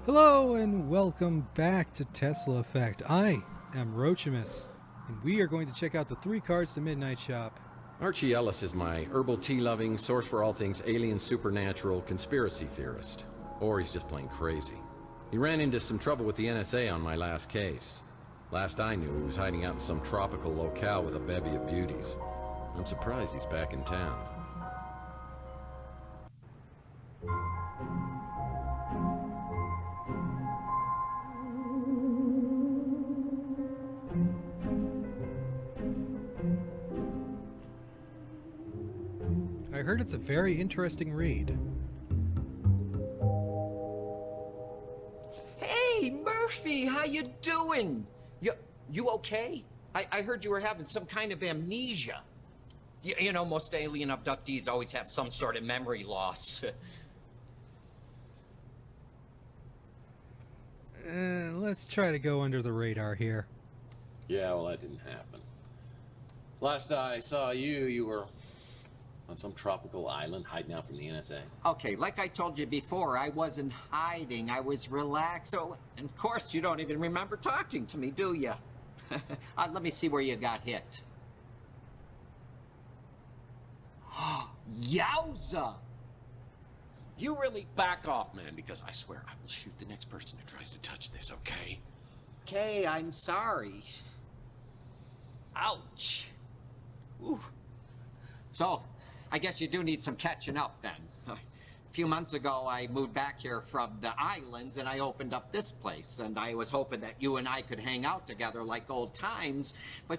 Hello and welcome back to Tesla Effect. I am Rochimus, and we are going to check out the 3 Cards to Midnight shop. Archie Ellis is my herbal tea-loving, source for all things alien, supernatural, conspiracy theorist. Or he's just plain crazy. He ran into some trouble with the NSA on my last case. Last I knew, he was hiding out in some tropical locale with a bevy of beauties. I'm surprised he's back in town. I heard it's a very interesting read. Hey, Murphy, how you doing? You okay? I heard you were having some kind of amnesia. You know, most alien abductees always have some sort of memory loss. Let's try to go under the radar here. Yeah, well, that didn't happen. Last I saw you, you were on some tropical island hiding out from the NSA. Okay, like I told you before, I wasn't hiding. I was relaxed. So, and of course, you don't even remember talking to me, do you? Let me see where you got hit. Yowza! You really... Back off, man, because I swear I will shoot the next person who tries to touch this, okay? Okay, I'm sorry. Ouch. Ooh. So, I guess you do need some catching up then. A few months ago, I moved back here from the islands and I opened up this place. And I was hoping that you and I could hang out together like old times, but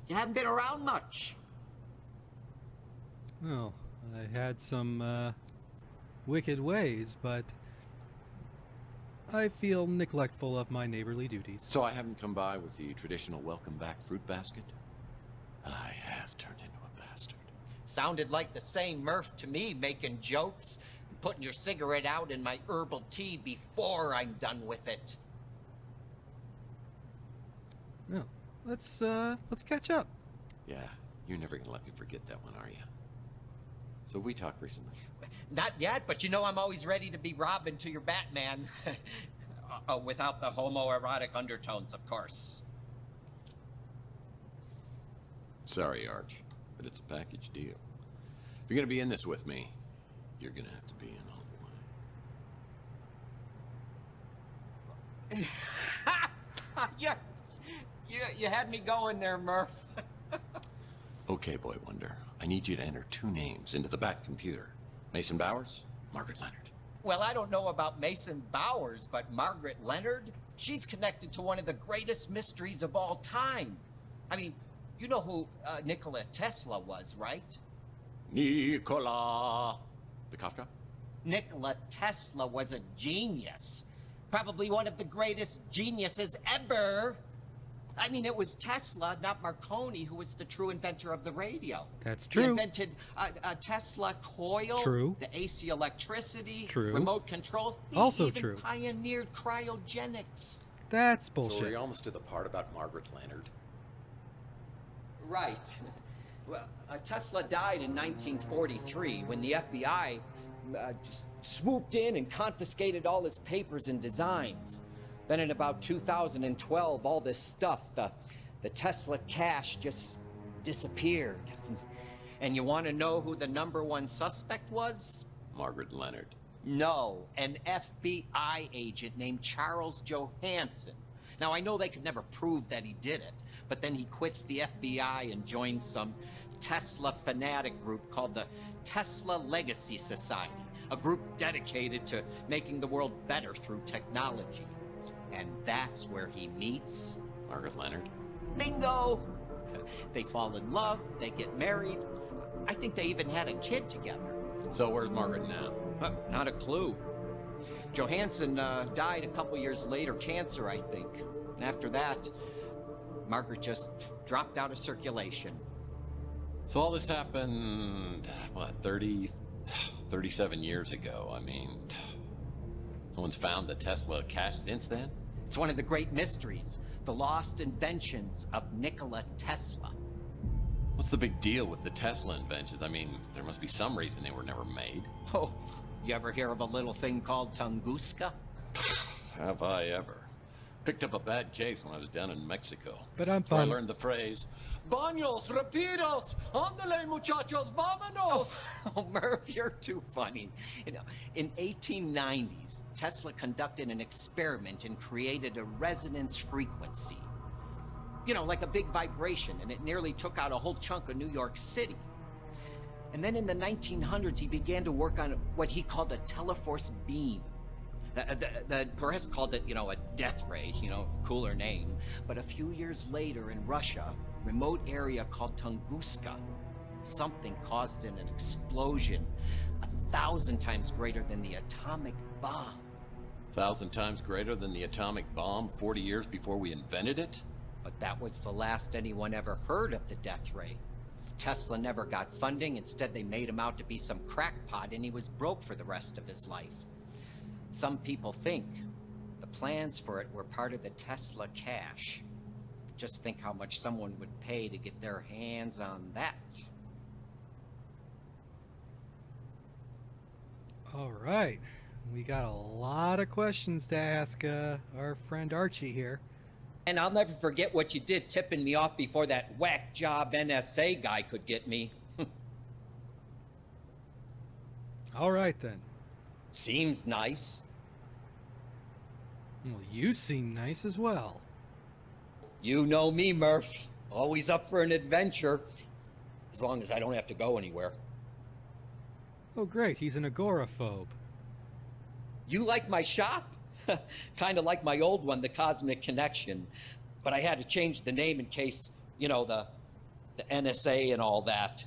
you haven't been around much. Well, I had some, wicked ways, but I feel neglectful of my neighborly duties. So I haven't come by with the traditional welcome back fruit basket? I have turned into a bastard. Sounded like the same Murph to me, making jokes and putting your cigarette out in my herbal tea before I'm done with it. Well, let's catch up. Yeah, you're never gonna let me forget that one, are you? So we talked recently. Not yet, but you know I'm always ready to be Robin to your Batman. Without the homoerotic undertones, of course. Sorry, Arch, but it's a package deal. If you're gonna be in this with me, you're gonna have to be in all the way. You had me going there, Murph. Okay, Boy Wonder, I need you to enter 2 names into the Bat computer. Mason Bowers, Margaret Leonard. Well, I don't know about Mason Bowers, but Margaret Leonard, she's connected to one of the greatest mysteries of all time. I mean, you know who Nikola Tesla was, right? Nikola. The cough drop? Nikola Tesla was a genius. Probably one of the greatest geniuses ever. I mean, it was Tesla, not Marconi, who was the true inventor of the radio. That's true. He invented a Tesla coil. True. The AC electricity. True. Remote control. He Also even true. pioneered cryogenics. That's So bullshit. we're almost to the part about Margaret Leonard. Right. Well, Tesla died in 1943 when the FBI just swooped in and confiscated all his papers and designs. Then in about 2012, all this stuff, the Tesla cache just disappeared. And you want to know who the #1 suspect was? Margaret Leonard. No, an FBI agent named Charles Johansson. Now, I know they could never prove that he did it, but then he quits the FBI and joins some Tesla fanatic group called the Tesla Legacy Society, a group dedicated to making the world better through technology. And that's where he meets Margaret Leonard. Bingo! They fall in love, they get married. I think they even had a kid together. So where's Margaret now? Not a clue. Johansson died a couple years later, cancer, I think. After that, Margaret just dropped out of circulation. So all this happened, what, 37 years ago. I mean, no one's found the Tesla cache since then? It's one of the great mysteries, the lost inventions of Nikola Tesla. What's the big deal with the Tesla inventions? I mean, there must be some reason they were never made. Oh, you ever hear of a little thing called Tunguska? have I ever. Picked up a bad case when I was down in Mexico. But I'm That's where I fine. learned the phrase, Baños, rapidos, ándale muchachos, vámonos! Oh, Murph, you're too funny. You know, in 1890s, Tesla conducted an experiment and created a resonance frequency. You know, like a big vibration, and it nearly took out a whole chunk of New York City. And then in the 1900s, he began to work on what he called a teleforce beam. The press called it, a death ray, cooler name. But a few years later in Russia, remote area called Tunguska, something caused an explosion 1,000 times greater than the atomic bomb. 1,000 times greater than the atomic bomb 40 years before we invented it? But that was the last anyone ever heard of the death ray. Tesla never got funding. Instead, they made him out to be some crackpot, and he was broke for the rest of his life. Some people think the plans for it were part of the Tesla cash. Just think how much someone would pay to get their hands on that. All right. We got a lot of questions to ask our friend Archie here. And I'll never forget what you did tipping me off before that whack job NSA guy could get me. All right, then. Seems nice. Well, you seem nice as well. You know me, Murph. Always up for an adventure. As long as I don't have to go anywhere. Oh, great. He's an agoraphobe. You like my shop? Kind of like my old one, the Cosmic Connection. But I had to change the name in case, the NSA and all that.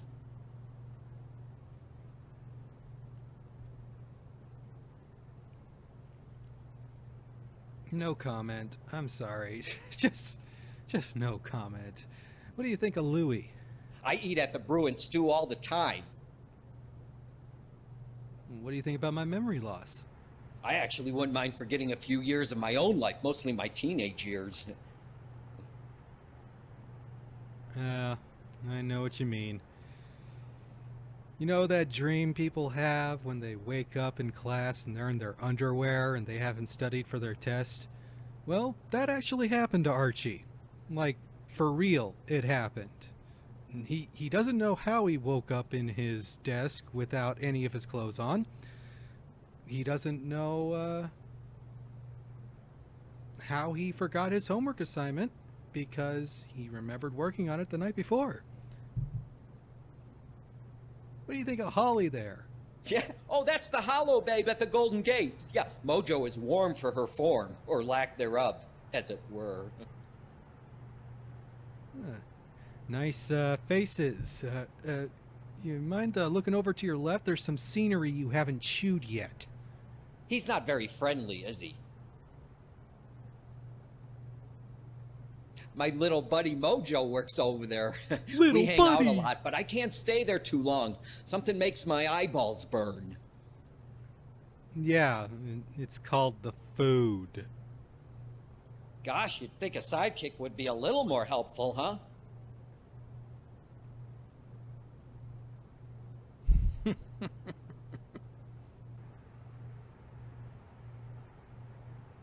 No comment. I'm sorry. just no comment. What do you think of Louis? I eat at the brew and stew all the time. What do you think about my memory loss? I actually wouldn't mind forgetting a few years of my own life, mostly my teenage years. I know what you mean. You know that dream people have when they wake up in class and they're in their underwear and they haven't studied for their test? Well, that actually happened to Archie. Like, for real, it happened. He doesn't know how he woke up in his desk without any of his clothes on. He doesn't know how he forgot his homework assignment because he remembered working on it the night before. What do you think of Holly there? Yeah. Oh, that's the hollow babe at the Golden Gate. Yeah, Mojo is warm for her form, or lack thereof, as it were. Nice faces. You mind looking over to your left? There's some scenery you haven't chewed yet. He's not very friendly, is he? My little buddy Mojo works over there. We hang out a lot, but I can't stay there too long. Something makes my eyeballs burn. Yeah, it's called the food. Gosh, you'd think a sidekick would be a little more helpful, huh?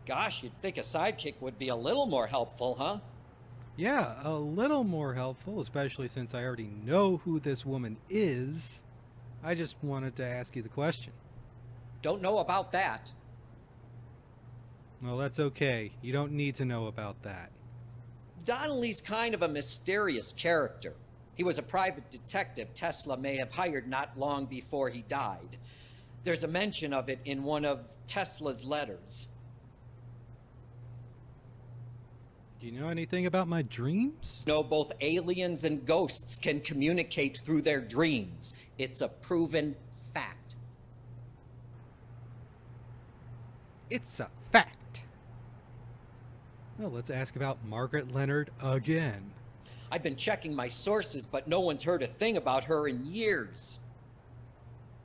Gosh, you'd think a sidekick would be a little more helpful, huh? Yeah, a little more helpful, especially since I already know who this woman is. I just wanted to ask you the question. Don't know about that. Well, that's okay. You don't need to know about that. Donnelly's kind of a mysterious character. He was a private detective Tesla may have hired not long before he died. There's a mention of it in one of Tesla's letters. Do you know anything about my dreams? No, both aliens and ghosts can communicate through their dreams. It's a proven fact. It's a fact. Well, let's ask about Margaret Leonard again. I've been checking my sources, but no one's heard a thing about her in years.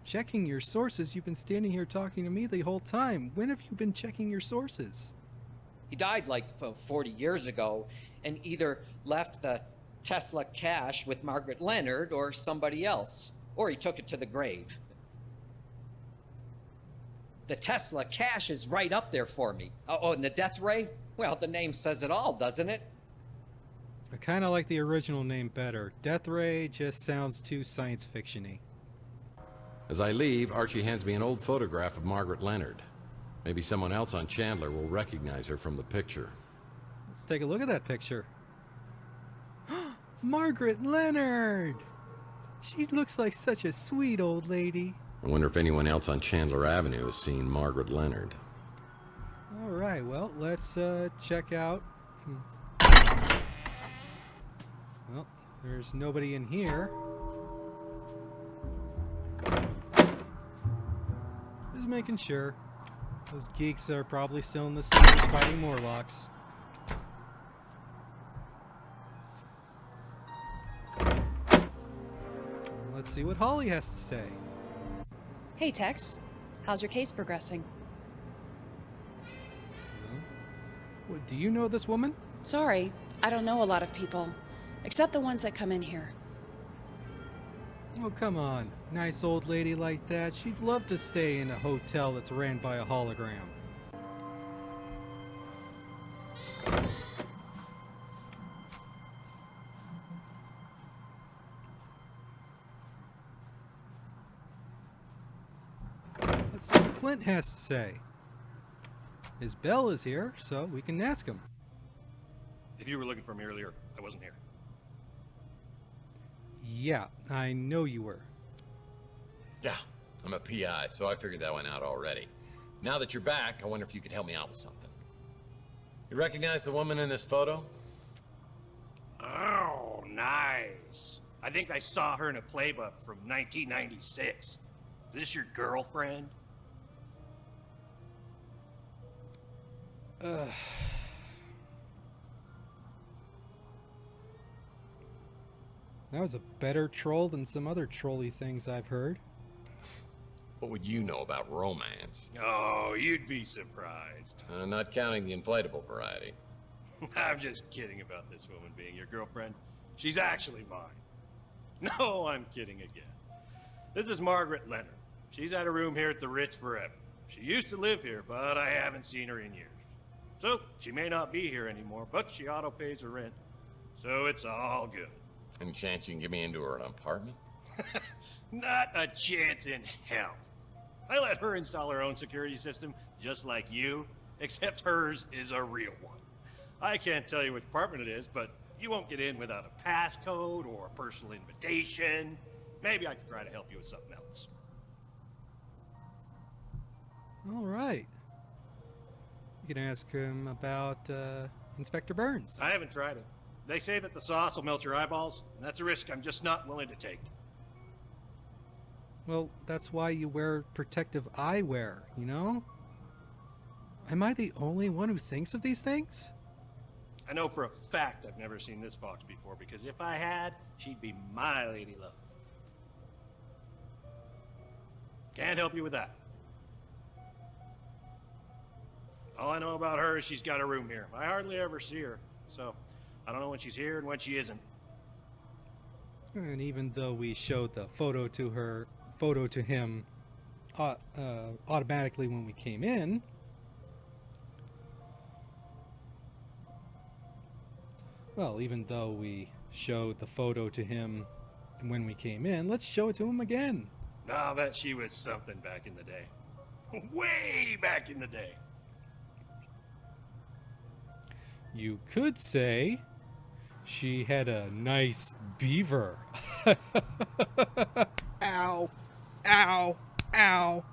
Checking your sources? You've been standing here talking to me the whole time. When have you been checking your sources? He died like 40 years ago and either left the Tesla cash with Margaret Leonard or somebody else, or he took it to the grave. The Tesla cache is right up there for me. Oh, and the death ray? Well, the name says it all, doesn't it? I kind of like the original name better. Death Ray just sounds too science fiction-y. As I leave, Archie hands me an old photograph of Margaret Leonard. Maybe someone else on Chandler will recognize her from the picture. Let's take a look at that picture. Margaret Leonard! She looks like such a sweet old lady. I wonder if anyone else on Chandler Avenue has seen Margaret Leonard. All right, well, let's check out. Well, there's nobody in here. Just making sure. Those geeks are probably still in the sewers fighting Morlocks. Let's see what Holly has to say. Hey, Tex. How's your case progressing? Well, do you know this woman? Sorry, I don't know a lot of people, except the ones that come in here. Oh, come on. Nice old lady like that. She'd love to stay in a hotel that's ran by a hologram. Let's see what Clint has to say. His bell is here, so we can ask him. If you were looking for me earlier, I wasn't here. Yeah, I know you were. Yeah, I'm a PI, so I figured that one out already. Now that you're back, I wonder if you could help me out with something. You recognize the woman in this photo? Oh, nice. I think I saw her in a playbook from 1996. Is this your girlfriend? That was a better troll than some other trolly things I've heard. What would you know about romance? Oh, you'd be surprised. Not counting the inflatable variety. I'm just kidding about this woman being your girlfriend. She's actually mine. No, I'm kidding again. This is Margaret Leonard. She's had a room here at the Ritz forever. She used to live here, but I haven't seen her in years. So, she may not be here anymore, but she auto-pays her rent. So it's all good. Any chance you can get me into her apartment? Not a chance in hell. I let her install her own security system, just like you, except hers is a real one. I can't tell you which apartment it is, but you won't get in without a passcode or a personal invitation. Maybe I could try to help you with something else. All right. You can ask him about Inspector Burns. I haven't tried it. They say that the sauce will melt your eyeballs, and that's a risk I'm just not willing to take. Well, that's why you wear protective eyewear, you know? Am I the only one who thinks of these things? I know for a fact I've never seen this fox before, because if I had, she'd be my lady love. Can't help you with that. All I know about her is she's got a room here. I hardly ever see her, so I don't know when she's here and when she isn't. And even though we showed the photo to him automatically when we came in, well, even though we showed the photo to him when we came in, let's show it to him again. I'll bet she was something back in the day. Way back in the day. You could say she had a nice beaver. Ow. Ow. Ow.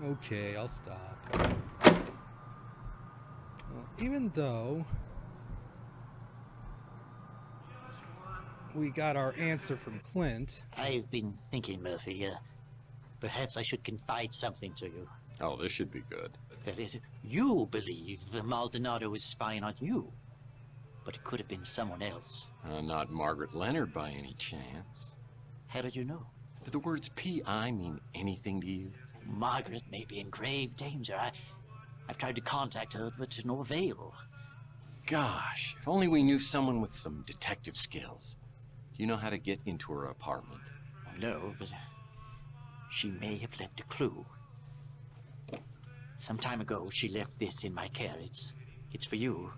Okay, I'll stop. Well, even though we got our answer from Clint. I've been thinking, Murphy, perhaps I should confide something to you. Oh, this should be good. That is, you believe Maldonado is spying on you, but it could have been someone else. Not Margaret Leonard by any chance. How did you know? Do the words P.I. mean anything to you? Margaret may be in grave danger. I've tried to contact her, but to no avail. Gosh, if only we knew someone with some detective skills. Do you know how to get into her apartment? No, but She may have left a clue. Some time ago, she left this in my care. It's for you.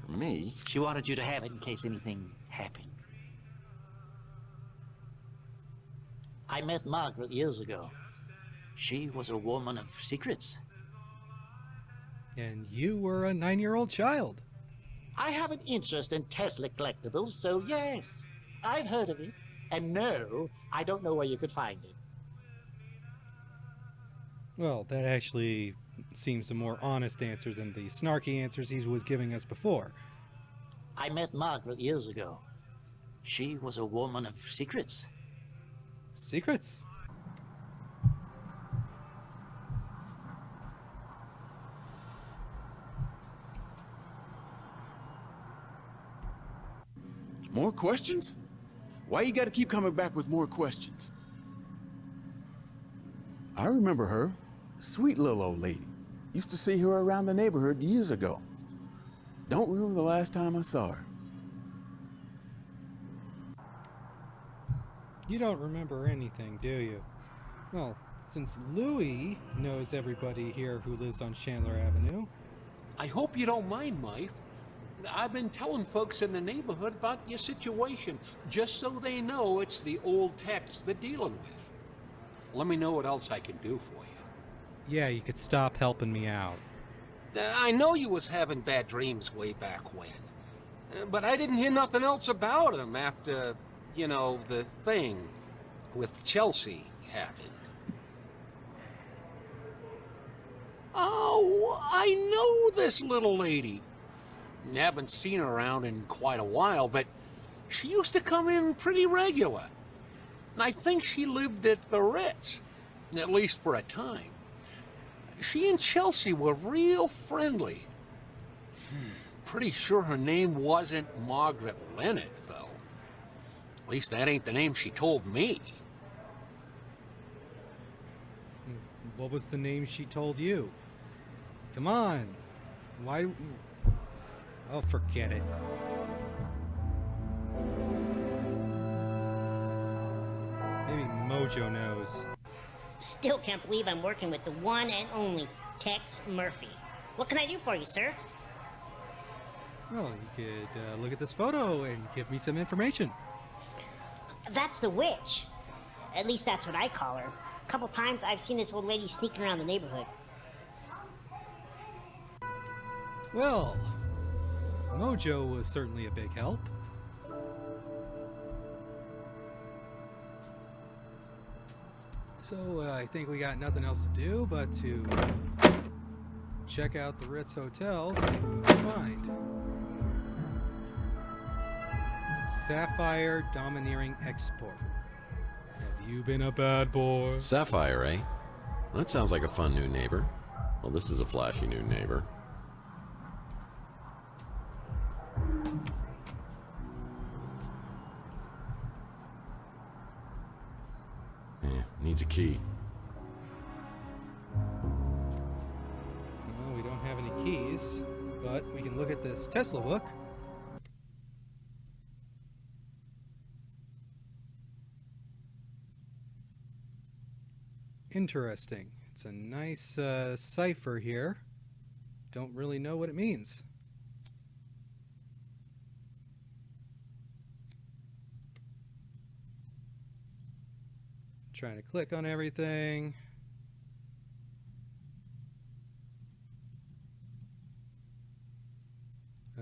For me? She wanted you to have it in case anything happened. I met Margaret years ago. She was a woman of secrets. And you were a 9-year-old child. I have an interest in Tesla collectibles, so yes, I've heard of it. And no, I don't know where you could find it. Well, that actually seems a more honest answer than the snarky answers he was giving us before. I met Margaret years ago. She was a woman of secrets. Secrets? More questions? Why you gotta keep coming back with more questions? I remember her. Sweet little old lady. Used to see her around the neighborhood years ago. Don't remember the last time I saw her. You don't remember anything, do you? Well, since Louis knows everybody here who lives on Chandler Avenue. I hope you don't mind, Mike. I've been telling folks in the neighborhood about your situation, just so they know it's the old Tex they're dealing with. Let me know what else I can do for you. Yeah, you could stop helping me out. I know you was having bad dreams way back when, but I didn't hear nothing else about him after, you know, the thing with Chelsea happened. Oh, I know this little lady. Haven't seen her around in quite a while, but she used to come in pretty regular. And I think she lived at the Ritz, at least for a time. She and Chelsea were real friendly. Pretty sure her name wasn't Margaret Leonard, though. At least that ain't the name she told me. What was the name she told you? Come on. Why? Oh, forget it. Maybe Mojo knows. Still can't believe I'm working with the one and only Tex Murphy. What can I do for you, sir? Well, you could look at this photo and give me some information. That's the witch. At least that's what I call her. A couple times I've seen this old lady sneaking around the neighborhood. Well, Mojo was certainly a big help. So I think we got nothing else to do but to check out the Ritz Hotel, see what we can find. Sapphire Domineering Export. Have you been a bad boy? Sapphire, eh? That sounds like a fun new neighbor. Well, this is a flashy new neighbor. Needs a key. Well, we don't have any keys, but we can look at this Tesla book. Interesting. It's a nice cipher here. Don't really know what it means. Trying to click on everything.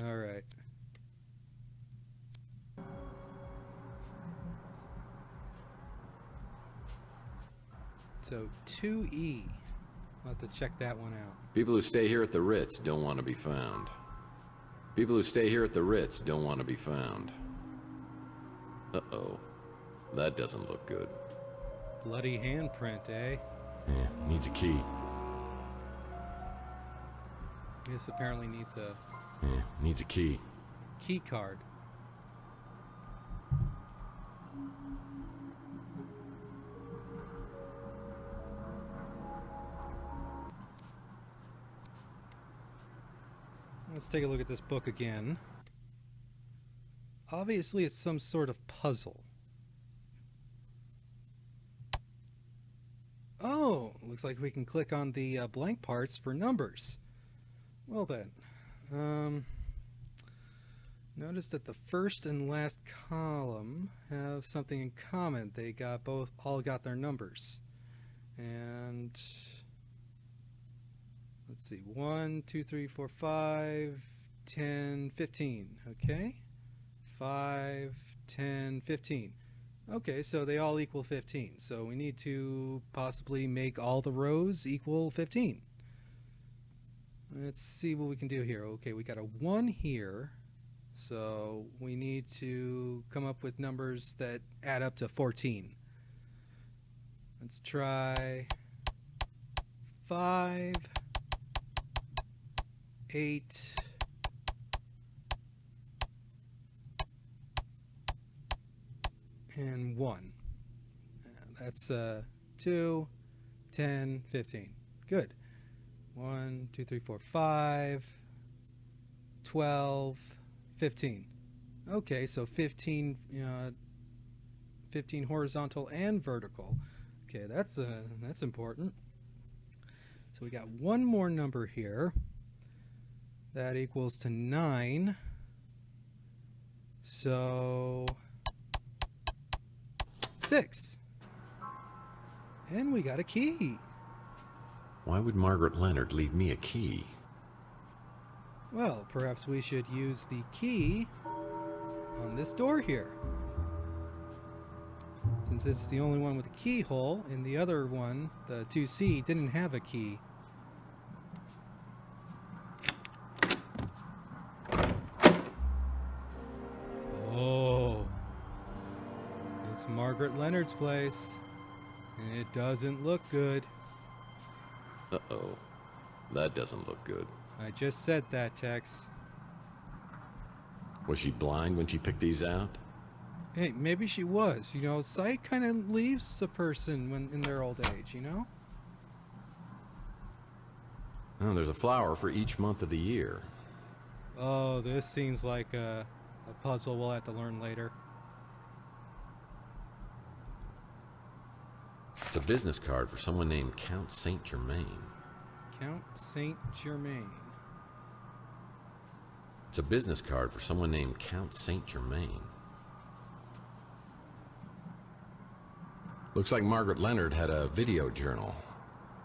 All right. So 2E. I'll have to check that one out. People who stay here at the Ritz don't want to be found. People who stay here at the Ritz don't want to be found. Uh-oh. That doesn't look good. Bloody handprint, eh? Needs a key. This apparently needs a Needs a key. key card. Let's take a look at this book again. Obviously, it's some sort of puzzle. looks like we can click on the blank parts for numbers. Well then, notice that the first and last column have something in common. They all got their numbers. And let's see, 1, 2, 3, 4, 5, 10, 15. Okay, 5, 10, 15. Okay, so they all equal 15. So we need to possibly make all the rows equal 15. Let's see what we can do here. Okay, we got a 1 here. So we need to come up with numbers that add up to 14. Let's try 5, 8, and 1. That's 2, 10, 15. Good. 1, 2, 3, 4, 5, 12, 15. Okay, so 15 horizontal and vertical. Okay, that's important. So we got one more number here. That equals to 9. So 6. And we got a key. Why would Margaret Leonard leave me a key? Well, perhaps we should use the key on this door here. Since it's the only one with a keyhole, and the other one, the 2C, didn't have a key. Oh, it's Margaret Leonard's place, and it doesn't look good. Uh-oh, that doesn't look good. I just said that, Tex. Was she blind when she picked these out? Hey, maybe she was. You know, sight kind of leaves a person when in their old age, you know? Oh, there's a flower for each month of the year. Oh, this seems like a puzzle we'll have to learn later. It's a business card for someone named Count Saint Germain. Count Saint Germain. It's a business card for someone named Count Saint Germain. Looks like Margaret Leonard had a video journal.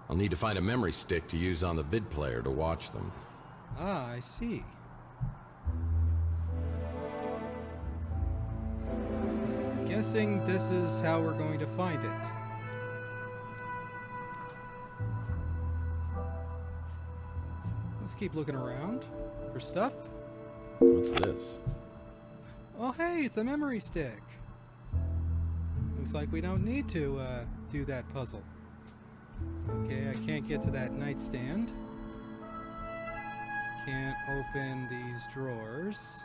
I'll need to find a memory stick to use on the vid player to watch them. Ah, I see. I'm guessing this is how we're going to find it. Let's keep looking around for stuff. What's this? Oh, hey, it's a memory stick. Looks like we don't need to do that puzzle. Okay, I can't get to that nightstand. Can't open these drawers.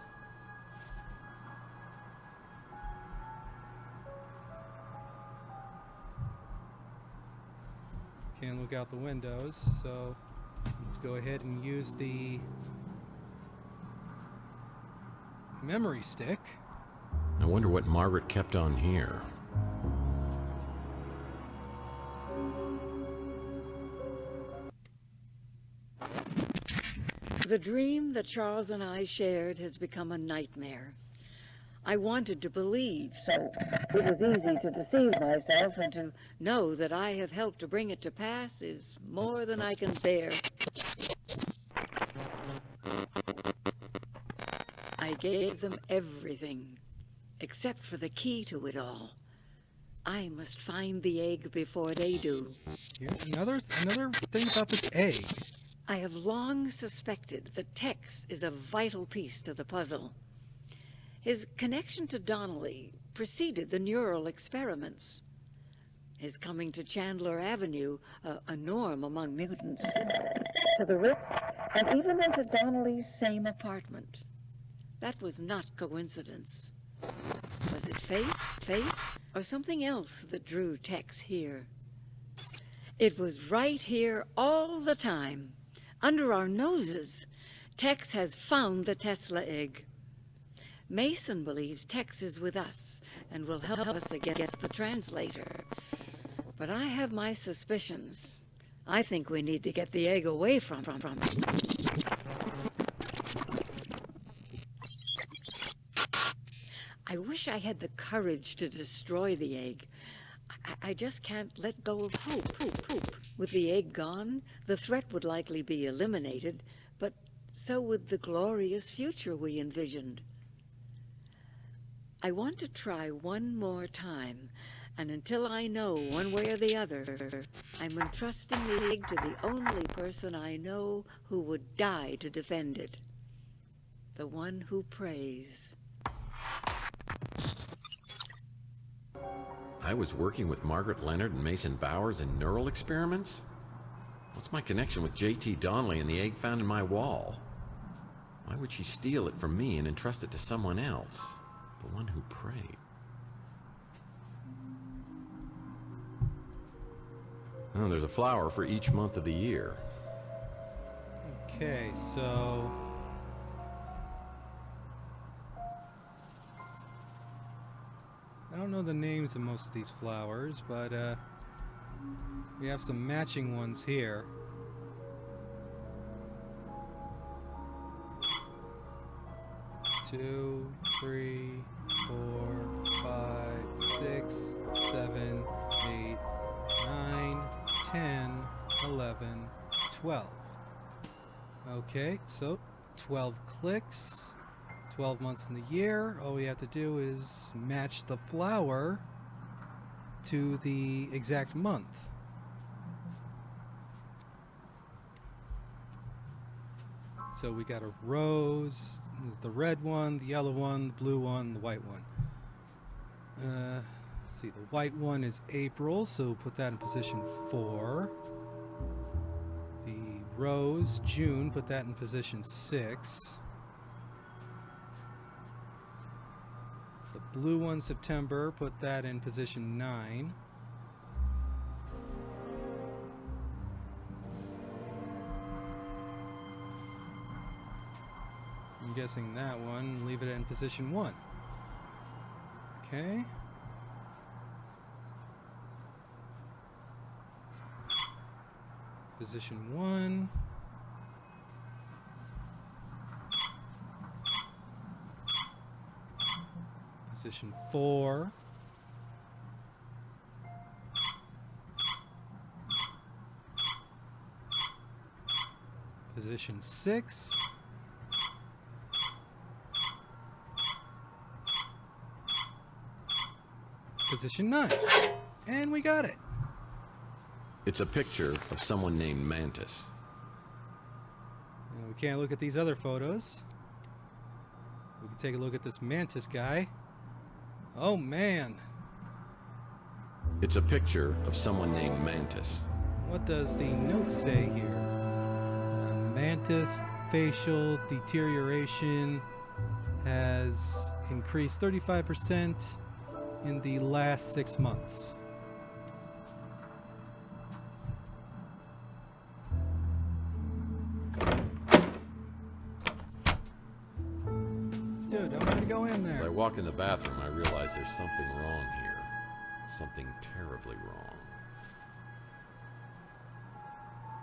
Can't look out the windows, so let's go ahead and use the memory stick. I wonder what Margaret kept on here. The dream that Charles and I shared has become a nightmare. I wanted to believe, so it was easy to deceive myself, and to know that I have helped to bring it to pass is more than I can bear. I gave them everything, except for the key to it all. I must find the egg before they do. Here, another thing about this egg. I have long suspected that Tex is a vital piece to the puzzle. His connection to Donnelly preceded the neural experiments. His coming to Chandler Avenue, a norm among mutants, to the Ritz, and even into Donnelly's same apartment. That was not coincidence. Was it fate, or something else that drew Tex here? It was right here all the time. Under our noses, Tex has found the Tesla egg. Mason believes Tex is with us and will help us against the translator. But I have my suspicions. I think we need to get the egg away from. I wish I had the courage to destroy the egg. I just can't let go of hope. With the egg gone, the threat would likely be eliminated, but so would the glorious future we envisioned. I want to try one more time, and until I know one way or the other, I'm entrusting the egg to the only person I know who would die to defend it. The one who prays. I was working with Margaret Leonard and Mason Bowers in neural experiments? What's my connection with J.T. Donnelly and the egg found in my wall? Why would she steal it from me and entrust it to someone else? The one who prayed. Oh, there's a flower for each month of the year. Okay, so... I don't know the names of most of these flowers, but we have some matching ones here. Two, 3, 4, 5, 6, 7, 8, 9, 10, 11, 12. Okay, so 12 clicks, 12 months in the year. All we have to do is match the flower to the exact month. So we got a rose, the red one, the yellow one, the blue one, the white one. Let's see, the white one is April, so put that in position 4. The rose, June, put that in position 6. The blue one, September, put that in position 9. I'm guessing that one, leave it in position 1. Okay. Position 1. Position 4. Position 6. Position 9. And we got it. It's a picture of someone named Mantis. We can't look at these other photos. We can take a look at this Mantis guy. Oh man. It's a picture of someone named Mantis. What does the note say here? Mantis facial deterioration has increased 35% in the last 6 months. Dude, I'm gonna go in there. As I walk in the bathroom, I realize there's something wrong here. Something terribly wrong.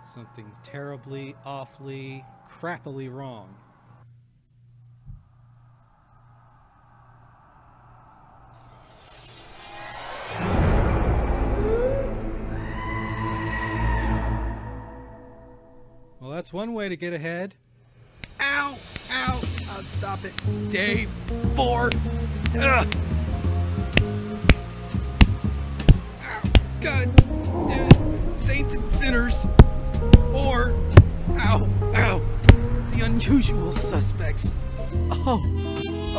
Something terribly, awfully, crappily wrong. Well, that's one way to get ahead. Ow! Ow! Oh, stop it. Dave! 4! Ugh! Ow! God! Saints and sinners! 4! Ow! Ow! The unusual suspects. Oh!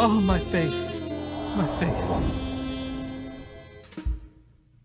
Oh, my face. My face.